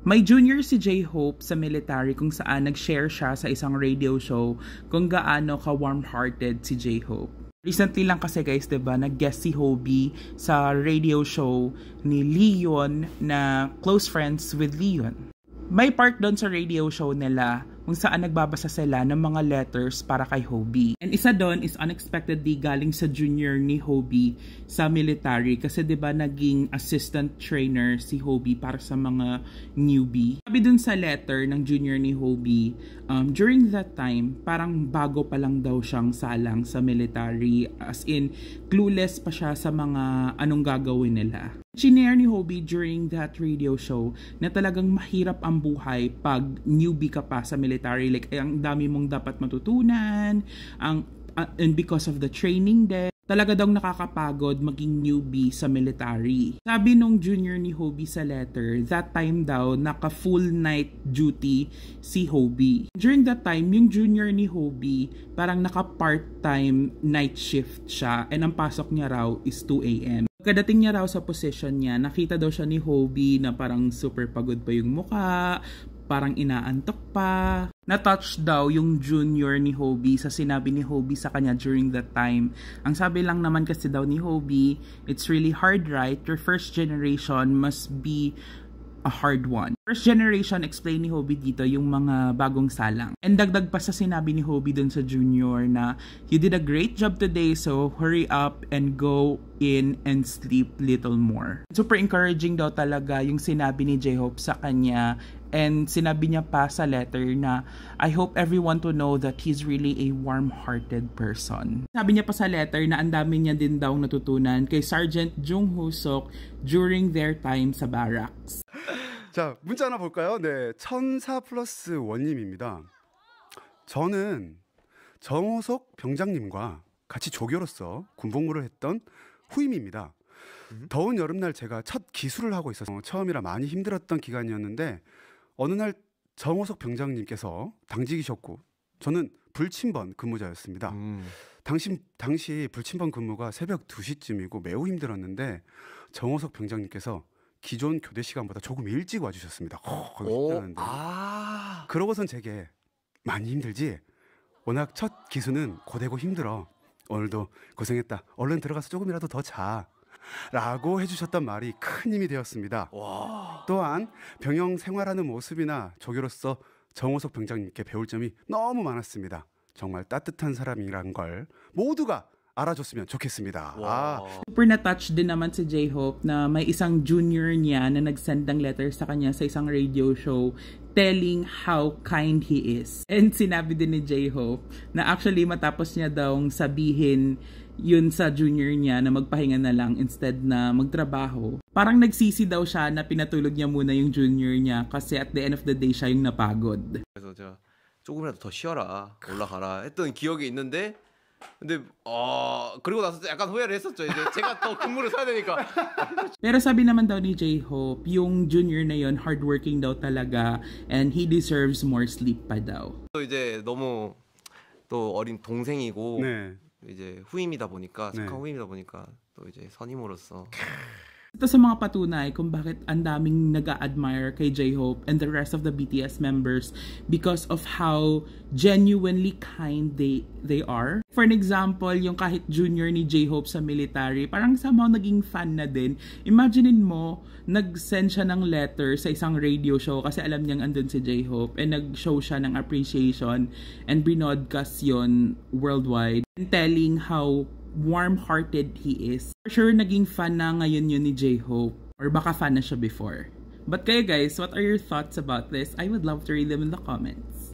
May junior si J-Hope sa military kung saan nag-share siya sa isang radio show kung gaano ka-warm-hearted si J-Hope. Recently lang kasi guys, diba, nag-guest si Hobie sa radio show ni Leon na close friends with Leon. May part doon sa radio show nila kung saan nagbabasa sila ng mga letters para kay Hobie. And isa doon is unexpectedly galing sa junior ni Hobie sa military kasi 'di ba naging assistant trainer si Hobie para sa mga newbie. Sabi doon sa letter ng junior ni Hobie, during that time, parang bago pa lang daw siyang salang sa military, as in clueless pa siya sa mga anong gagawin nila. Shinare ni Hobie during that radio show na talagang mahirap ang buhay pag newbie ka pa sa military. Like, ang dami mong dapat matutunan, and because of the training din, talaga daw nakakapagod maging newbie sa military. Sabi nung junior ni Hobie sa letter, that time daw naka full night duty si Hobie. During that time, yung junior ni Hobie parang naka part-time night shift siya and ang pasok niya raw is 2 a.m. Kadating niya raw sa position niya, nakita daw siya ni Hobie na parang super pagod pa yung mukha, parang inaantok pa. Na-touch daw yung junior ni Hobie sa sinabi ni Hobie sa kanya during that time. Ang sabi lang naman kasi daw ni Hobie, it's really hard, right? Your first generation must be a hard one. First generation, explain ni Hobie dito yung mga bagong salang. And dagdag pa sa sinabi ni Hobie dun sa junior na, you did a great job today, so hurry up and go in and sleep little more. Super encouraging daw talaga yung sinabi ni J-Hope sa kanya. And sinabi niya pa sa letter na, I hope everyone to know that he's really a warm-hearted person. Sabi niya pa sa letter na ang dami niya din daw natutunan kay Sergeant Jung Hoosok during their time sa barracks. 자, 문자 하나 볼까요? 네, 1004+1님입니다. 저는 정호석 병장님과 같이 조교로서 군복무를 했던 후임입니다. 더운 여름날 제가 첫 기술을 하고 있어서 처음이라 많이 힘들었던 기간이었는데 어느 날 정호석 병장님께서 당직이셨고 저는 불침번 근무자였습니다. 당시 불침번 근무가 새벽 2시쯤이고 매우 힘들었는데 정호석 병장님께서 기존 교대 시간보다 조금 일찍 와주셨습니다. 그러고선 제게 많이 힘들지? 워낙 첫 기수는 고되고 힘들어. 오늘도 고생했다. 얼른 들어가서 조금이라도 더 자. 라고 해주셨던 말이 큰 힘이 되었습니다. 와. 또한 병영 생활하는 모습이나 조교로서 정호석 병장님께 배울 점이 너무 많았습니다. 정말 따뜻한 사람이란 걸 모두가 알아줬으면 좋겠습니다. Super na-touch din naman si J-Hope na may isang junior niya na nag-send ng letter sa kanya sa isang radio show telling how kind he is. And sinabi din ni J-Hope na actually matapos niya daw sabihin yun sa junior niya na magpahinga na lang instead na magtrabaho. Parang nagsisi daw siya na pinatulog niya muna yung junior niya kasi at the end of the day siya yung napagod. 그래서 제가 조금이라도 더 쉬어라, 올라가라 했던 기억이 있는데 근데 그리고 나서 약간 후회를 했었죠. 이제 제가 더 근무를 서야 되니까. Pero sabi naman daw ni J-Hope, yung junior na yon hardworking daw talaga and he deserves more sleep pa daw. 또 이제 너무 또 어린 동생이고 네. 이제 후임이다 보니까 네. 착한 후임이다 보니까 또 이제 선임으로서 Ito sa mga patunay kung bakit ang daming nag-a-admire kay J-Hope and the rest of the BTS members because of how genuinely kind they are. For an example, yung kahit junior ni J-Hope sa military, parang somehow naging fan na din. Imaginein mo, nag-send siya ng letter sa isang radio show kasi alam niyang andun si J-Hope and nag-show siya ng appreciation and binodcast yon worldwide and telling how warm-hearted he is. For sure, naging fan na ngayon yun ni J-Hope. Or baka fan na siya before. But kayo guys, what are your thoughts about this? I would love to read them in the comments.